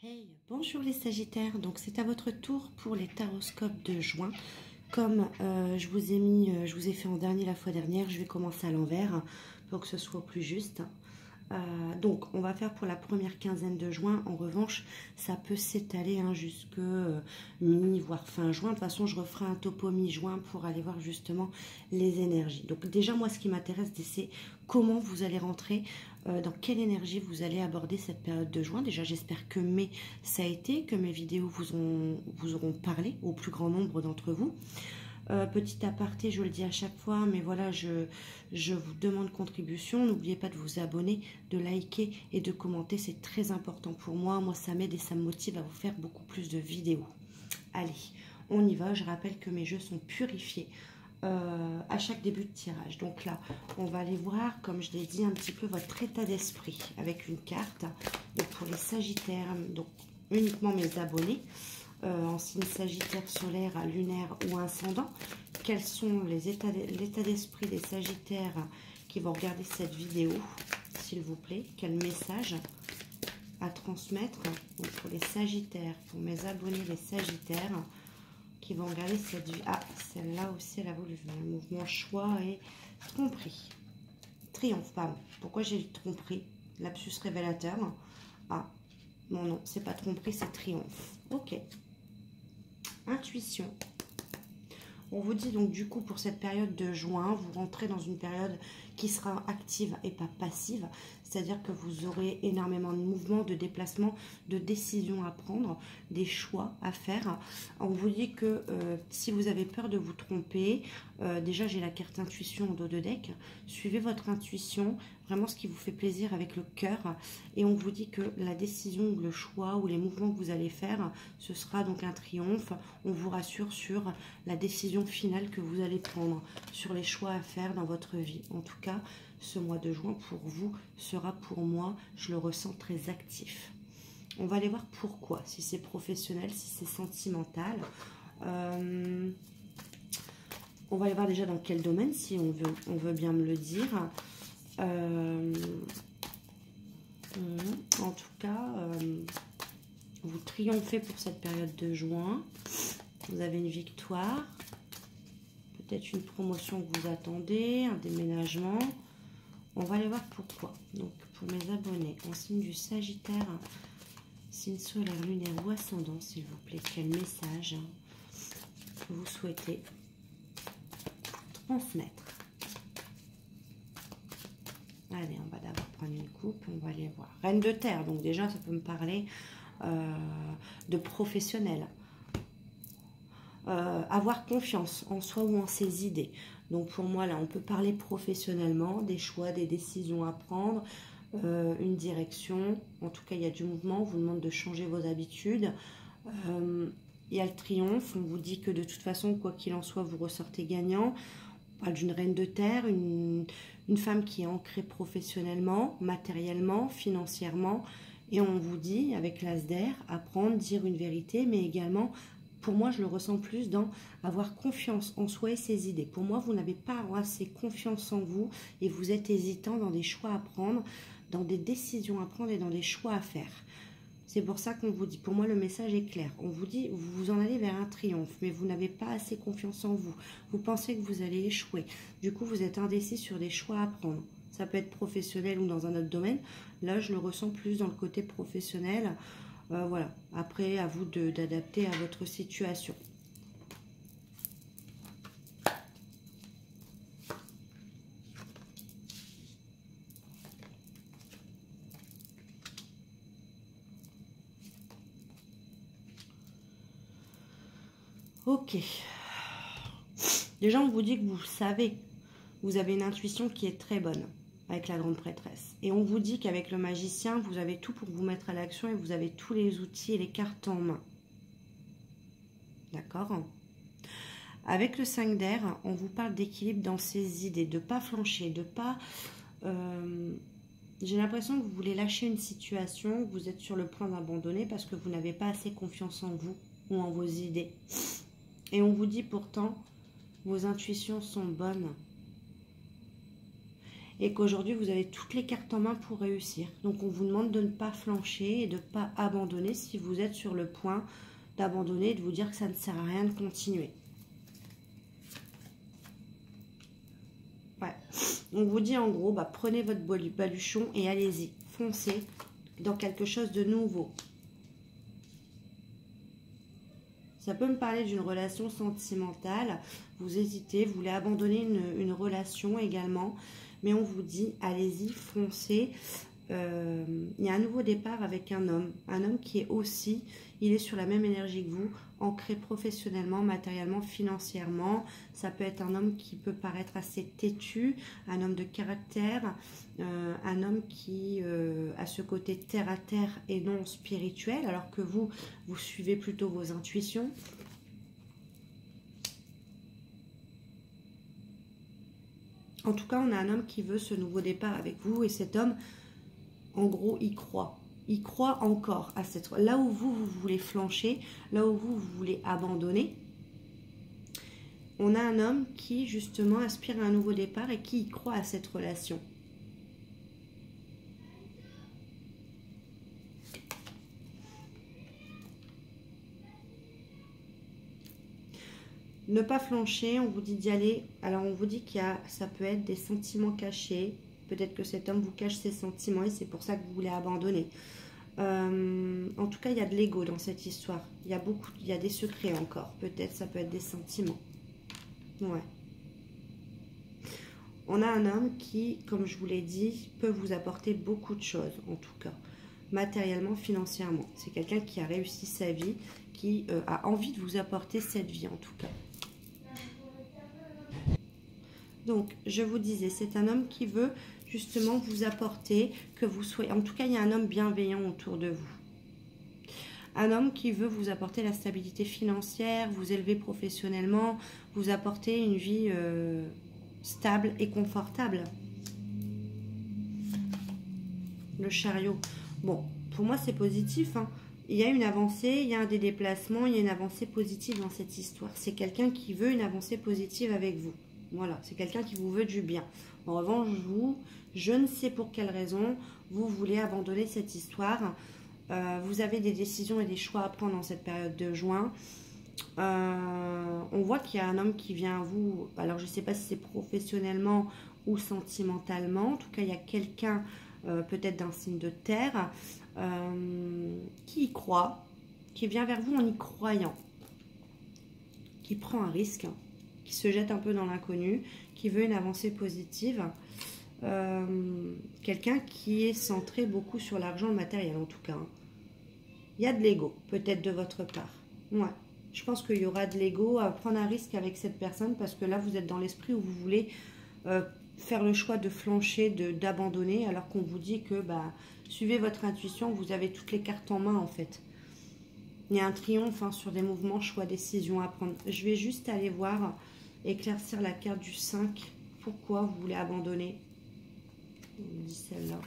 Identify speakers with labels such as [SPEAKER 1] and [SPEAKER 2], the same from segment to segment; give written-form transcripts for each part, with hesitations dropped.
[SPEAKER 1] Hey, bonjour les Sagittaires, donc c'est à votre tour pour les taroscopes de juin. Comme je vous ai fait en dernier la fois dernière, je vais commencer à l'envers pour que ce soit plus juste. Donc on va faire pour la première quinzaine de juin. En revanche, ça peut s'étaler jusque mi, voire fin juin. De toute façon, je referai un topo mi-juin pour aller voir justement les énergies. Donc déjà, moi, ce qui m'intéresse, c'est comment vous allez rentrer, dans quelle énergie vous allez aborder cette période de juin. Déjà, j'espère que ça a été, que mes vidéos vous auront parlé au plus grand nombre d'entre vous. Petit aparté, je le dis à chaque fois, mais voilà, je vous demande contribution. N'oubliez pas de vous abonner, de liker et de commenter. C'est très important pour moi. Moi, ça m'aide et ça me motive à vous faire beaucoup plus de vidéos. Allez, on y va. Je rappelle que mes jeux sont purifiés à chaque début de tirage. Donc là, on va aller voir, comme je l'ai dit, un petit peu votre état d'esprit avec une carte. Donc pour les Sagittaires, donc uniquement mes abonnés. En signe Sagittaire solaire, lunaire ou ascendant, quels sont l'état d'esprit des Sagittaires qui vont regarder cette vidéo, s'il vous plaît, quel message à transmettre. Donc pour les Sagittaires, pour mes abonnés les Sagittaires qui vont regarder cette vidéo. Ah, celle-là aussi, elle a voulu faire le mouvement choix et tromperie. Triomphe, pardon. Pourquoi j'ai dit tromperie? Lapsus révélateur. Ah, non, c'est pas tromperie, c'est triomphe. Ok. Intuition. On vous dit donc du coup pour cette période de juin, vous rentrez dans une période qui sera active et pas passive. C'est-à-dire que vous aurez énormément de mouvements, de déplacements, de décisions à prendre, des choix à faire. On vous dit que si vous avez peur de vous tromper, déjà j'ai la carte intuition en dos de deck. Suivez votre intuition, vraiment ce qui vous fait plaisir avec le cœur. Et on vous dit que la décision ou le choix ou les mouvements que vous allez faire, ce sera donc un triomphe. On vous rassure sur la décision finale que vous allez prendre, sur les choix à faire dans votre vie. En tout cas, ce mois de juin pour vous sera pour moi, je le ressens très actif. On va aller voir pourquoi, si c'est professionnel, si c'est sentimental. On va aller voir déjà dans quel domaine, si on veut bien me le dire. En tout cas, vous triomphez pour cette période de juin. Vous avez une victoire. Peut-être une promotion que vous attendez, un déménagement. On va aller voir pourquoi. Donc, pour mes abonnés, en signe du Sagittaire, signe solaire, lunaire ou ascendant, s'il vous plaît, quel message vous souhaitez transmettre? Allez, on va d'abord prendre une coupe, on va aller voir. Reine de terre, donc déjà, ça peut me parler de professionnel. Avoir confiance en soi ou en ses idées. Donc pour moi, là, on peut parler professionnellement, des choix, des décisions à prendre, une direction. En tout cas, il y a du mouvement, on vous demande de changer vos habitudes. Il y a le triomphe, on vous dit que de toute façon, quoi qu'il en soit, vous ressortez gagnant. On parle d'une reine de terre, une femme qui est ancrée professionnellement, matériellement, financièrement. Et on vous dit, avec l'as d'air, apprendre, dire une vérité, mais également... Pour moi, je le ressens plus dans avoir confiance en soi et ses idées. Pour moi, vous n'avez pas assez confiance en vous et vous êtes hésitant dans des choix à prendre, dans des décisions à prendre et dans des choix à faire. C'est pour ça qu'on vous dit, pour moi, le message est clair. On vous dit, vous en allez vers un triomphe, mais vous n'avez pas assez confiance en vous. Vous pensez que vous allez échouer. Du coup, vous êtes indécis sur des choix à prendre. Ça peut être professionnel ou dans un autre domaine. Là, je le ressens plus dans le côté professionnel. Voilà, après à vous d'adapter à votre situation. Ok. Déjà, on vous dit que vous savez, vous avez une intuition qui est très bonne avec la grande prêtresse. Et on vous dit qu'avec le magicien, vous avez tout pour vous mettre à l'action et vous avez tous les outils et les cartes en main. D'accord? Avec le 5 d'air, on vous parle d'équilibre dans ses idées, de ne pas flancher, de pas... j'ai l'impression que vous voulez lâcher une situation, que vous êtes sur le point d'abandonner parce que vous n'avez pas assez confiance en vous ou en vos idées. Et on vous dit pourtant, vos intuitions sont bonnes. et qu'aujourd'hui vous avez toutes les cartes en main pour réussir. Donc on vous demande de ne pas flancher et de ne pas abandonner si vous êtes sur le point d'abandonner et de vous dire que ça ne sert à rien de continuer. Ouais. On vous dit en gros, bah, prenez votre baluchon et allez-y, foncez dans quelque chose de nouveau. Ça peut me parler d'une relation sentimentale, vous hésitez, vous voulez abandonner une relation également, mais on vous dit, allez-y, foncez. Il y a un nouveau départ avec un homme qui est aussi, il est sur la même énergie que vous, ancré professionnellement, matériellement, financièrement. Ça peut être un homme qui peut paraître assez têtu, un homme de caractère, un homme qui a ce côté terre à terre et non spirituel, alors que vous suivez plutôt vos intuitions. En tout cas, on a un homme qui veut ce nouveau départ avec vous, et cet homme, en gros, il croit. Il croit encore à cette... Là où vous voulez flancher, là où vous voulez abandonner, on a un homme qui, justement, aspire à un nouveau départ et qui y croit à cette relation. Ne pas flancher, on vous dit d'y aller. Alors, on vous dit qu'il y a... Ça peut être des sentiments cachés. Peut-être que cet homme vous cache ses sentiments et c'est pour ça que vous voulez abandonner. En tout cas, il y a de l'ego dans cette histoire. Il y a des secrets encore. Peut-être ça peut être des sentiments. Ouais. On a un homme qui, comme je vous l'ai dit, peut vous apporter beaucoup de choses, en tout cas. Matériellement, financièrement. C'est quelqu'un qui a réussi sa vie, qui a envie de vous apporter cette vie, en tout cas. Donc, je vous disais, c'est un homme qui veut justement vous apporter, que vous soyez... En tout cas, il y a un homme bienveillant autour de vous. Un homme qui veut vous apporter la stabilité financière, vous élever professionnellement, vous apporter une vie stable et confortable. Le chariot. Bon, pour moi, c'est positif, hein. Il y a une avancée, il y a des déplacements, il y a une avancée positive dans cette histoire. C'est quelqu'un qui veut une avancée positive avec vous. Voilà, c'est quelqu'un qui vous veut du bien. En revanche, vous, je ne sais pour quelle raison, vous voulez abandonner cette histoire. Vous avez des décisions et des choix à prendre dans cette période de juin. On voit qu'il y a un homme qui vient à vous. Alors, je ne sais pas si c'est professionnellement ou sentimentalement. En tout cas, il y a quelqu'un, peut-être d'un signe de terre, qui y croit, qui vient vers vous en y croyant, qui prend un risque, qui se jette un peu dans l'inconnu, qui veut une avancée positive. Quelqu'un qui est centré beaucoup sur l'argent, le matériel en tout cas. Hein. Il y a de l'ego, peut-être de votre part. Ouais. Je pense qu'il y aura de l'ego à prendre un risque avec cette personne parce que là, vous êtes dans l'esprit où vous voulez faire le choix de flancher, d'abandonner, alors qu'on vous dit que bah, suivez votre intuition, vous avez toutes les cartes en main en fait. Il y a un triomphe hein, sur des mouvements, choix, décisions à prendre. Je vais juste aller voir, éclaircir la carte du 5. Pourquoi vous voulez abandonner? On me dit celle-là.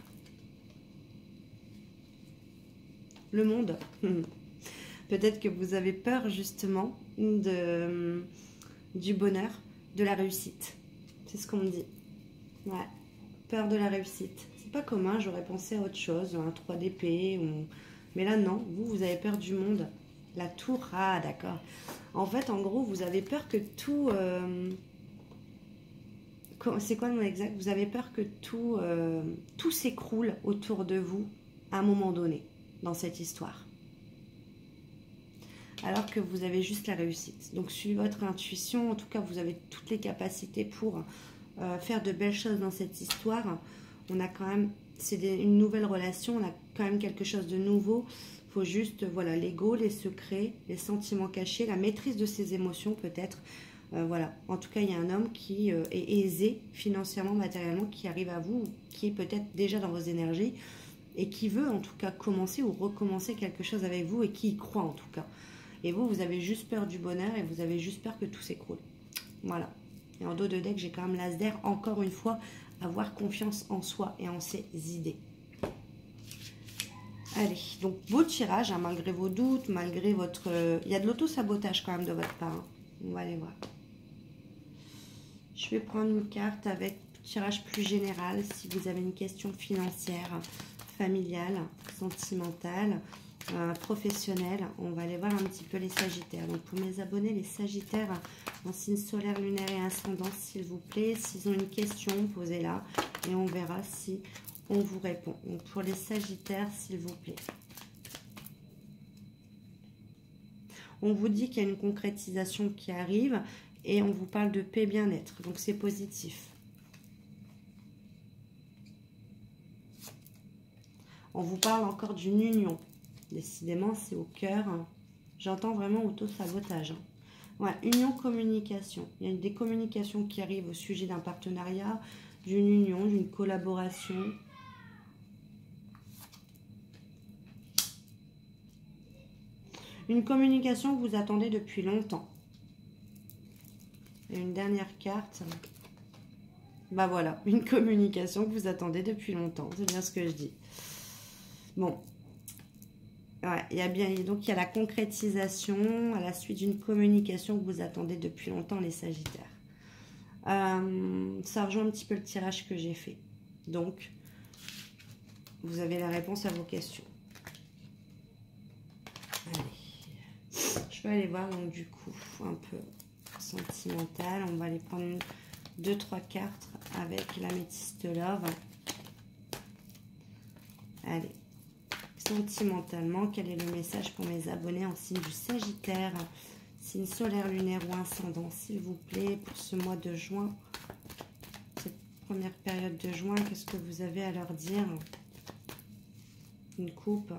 [SPEAKER 1] Le monde. Peut-être que vous avez peur justement du bonheur, de la réussite. C'est ce qu'on me dit. Ouais. Peur de la réussite. C'est pas commun, j'aurais pensé à autre chose, un 3 d'épée. Mais là, non. Vous avez peur du monde. La tour, ah d'accord. En fait, en gros, vous avez peur que tout... C'est quoi le mot exact? Vous avez peur que tout s'écroule autour de vous à un moment donné dans cette histoire. Alors que vous avez juste la réussite. Donc, suivez votre intuition. En tout cas, vous avez toutes les capacités pour faire de belles choses dans cette histoire. On a quand même... C'est une nouvelle relation. On a quand même quelque chose de nouveau. Il faut juste, voilà, l'ego, les secrets, les sentiments cachés, la maîtrise de ses émotions peut-être. Voilà. En tout cas, il y a un homme qui est aisé financièrement, matériellement, qui arrive à vous, qui est peut-être déjà dans vos énergies et qui veut en tout cas commencer ou recommencer quelque chose avec vous et qui y croit en tout cas. Et vous, vous avez juste peur du bonheur et vous avez juste peur que tout s'écroule. Voilà. Et en dos de deck, j'ai quand même l'as d'air, encore une fois, avoir confiance en soi et en ses idées. Allez, donc beau tirage, hein, malgré vos doutes, malgré votre... Il y a de l'auto-sabotage quand même de votre part. Hein. On va aller voir. Je vais prendre une carte avec tirage plus général si vous avez une question financière, familiale, sentimentale, professionnelle. On va aller voir un petit peu les Sagittaires. Donc pour mes abonnés, les Sagittaires en signe solaire, lunaire et ascendant, s'il vous plaît, s'ils ont une question, posez-la et on verra si on vous répond. Donc pour les Sagittaires, s'il vous plaît. On vous dit qu'il y a une concrétisation qui arrive et on vous parle de paix, bien-être. Donc c'est positif. On vous parle encore d'une union. Décidément, c'est au cœur. J'entends vraiment auto-sabotage. Voilà, union, communication. Il y a des communications qui arrivent au sujet d'un partenariat, d'une union, d'une collaboration. Une communication que vous attendez depuis longtemps. Et une dernière carte. Bah voilà, une communication que vous attendez depuis longtemps. C'est bien ce que je dis. Bon. Ouais, il y a bien, donc il y a la concrétisation à la suite d'une communication que vous attendez depuis longtemps, les Sagittaires. Ça rejoint un petit peu le tirage que j'ai fait. Donc, vous avez la réponse à vos questions. Allez. Je vais aller voir donc du coup un peu sentimental. On va aller prendre 2-3 cartes avec l'améthyste love. Allez, sentimentalement, quel est le message pour mes abonnés en signe du Sagittaire, signe solaire, lunaire ou ascendant, s'il vous plaît, pour ce mois de juin, cette première période de juin, qu'est-ce que vous avez à leur dire? Une coupe.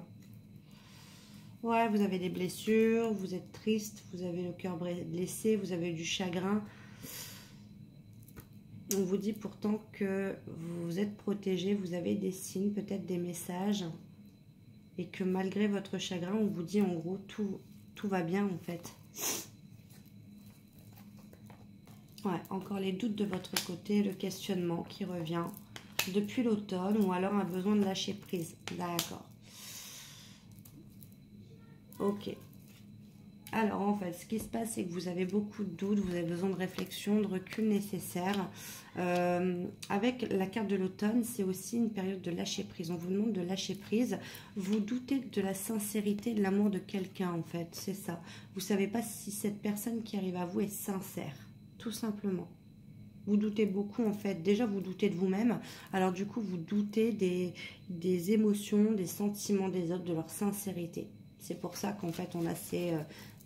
[SPEAKER 1] Ouais, vous avez des blessures, vous êtes triste, vous avez le cœur blessé, vous avez du chagrin. On vous dit pourtant que vous êtes protégé, vous avez des signes, peut-être des messages. Et que malgré votre chagrin, on vous dit en gros, tout va bien en fait. Ouais, encore les doutes de votre côté, le questionnement qui revient depuis l'automne ou alors un besoin de lâcher prise. D'accord. Ok. Alors en fait, ce qui se passe, c'est que vous avez beaucoup de doutes, vous avez besoin de réflexion, de recul nécessaire. Avec la carte de l'automne, c'est aussi une période de lâcher prise. On vous demande de lâcher prise. Vous doutez de la sincérité, de l'amour de quelqu'un en fait, c'est ça. Vous ne savez pas si cette personne qui arrive à vous est sincère, tout simplement. Vous doutez beaucoup en fait. Déjà, vous doutez de vous-même. Alors du coup, vous doutez des émotions, des sentiments des autres, de leur sincérité. C'est pour ça qu'en fait, on a ces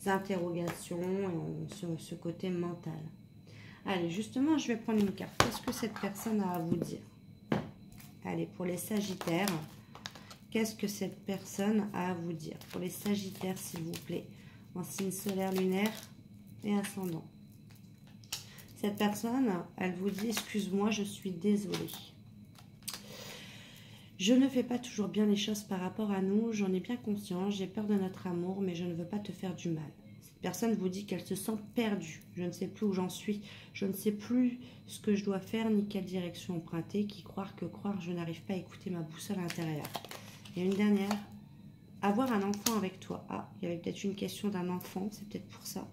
[SPEAKER 1] interrogations et ce côté mental. Allez, justement, je vais prendre une carte. Qu'est-ce que cette personne a à vous dire? Allez, pour les Sagittaires, qu'est-ce que cette personne a à vous dire? Pour les Sagittaires, s'il vous plaît, en signe solaire, lunaire et ascendant. Cette personne, elle vous dit, excuse-moi, je suis désolée. Je ne fais pas toujours bien les choses par rapport à nous, j'en ai bien conscience, j'ai peur de notre amour, mais je ne veux pas te faire du mal. Cette personne vous dit qu'elle se sent perdue, je ne sais plus où j'en suis, je ne sais plus ce que je dois faire ni quelle direction emprunter, qui croire que croire, je n'arrive pas à écouter ma boussole intérieure. Et une dernière, avoir un enfant avec toi. Ah, il y avait peut-être une question d'un enfant, c'est peut-être pour ça.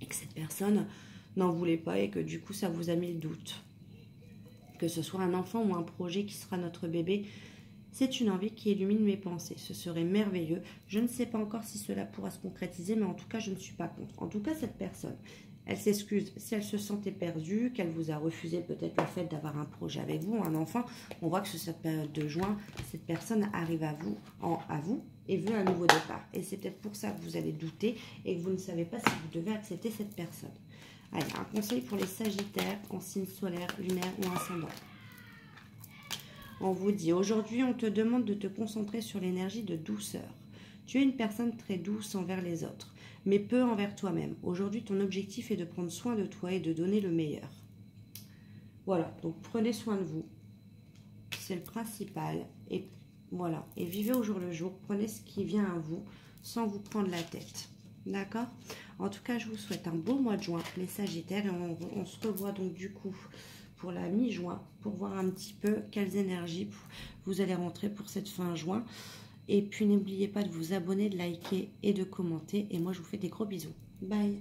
[SPEAKER 1] Et que cette personne n'en voulait pas et que du coup ça vous a mis le doute. Que ce soit un enfant ou un projet qui sera notre bébé, c'est une envie qui illumine mes pensées. Ce serait merveilleux. Je ne sais pas encore si cela pourra se concrétiser, mais en tout cas, je ne suis pas contre. En tout cas, cette personne, elle s'excuse si elle se sentait perdue, qu'elle vous a refusé peut-être le fait d'avoir un projet avec vous, un enfant. On voit que sur cette période de juin, cette personne arrive à vous et veut un nouveau départ. Et c'est peut-être pour ça que vous allez douter et que vous ne savez pas si vous devez accepter cette personne. Allez, un conseil pour les Sagittaires en signe solaire, lunaire ou ascendant. On vous dit, aujourd'hui, on te demande de te concentrer sur l'énergie de douceur. Tu es une personne très douce envers les autres, mais peu envers toi-même. Aujourd'hui, ton objectif est de prendre soin de toi et de donner le meilleur. Voilà, donc prenez soin de vous. C'est le principal. Et voilà, et vivez au jour le jour. Prenez ce qui vient à vous sans vous prendre la tête. D'accord? En tout cas, je vous souhaite un beau mois de juin, les Sagittaires. Et on se revoit donc du coup pour la mi-juin, pour voir un petit peu quelles énergies vous allez rentrer pour cette fin juin. Et puis, n'oubliez pas de vous abonner, de liker et de commenter. Et moi, je vous fais des gros bisous. Bye!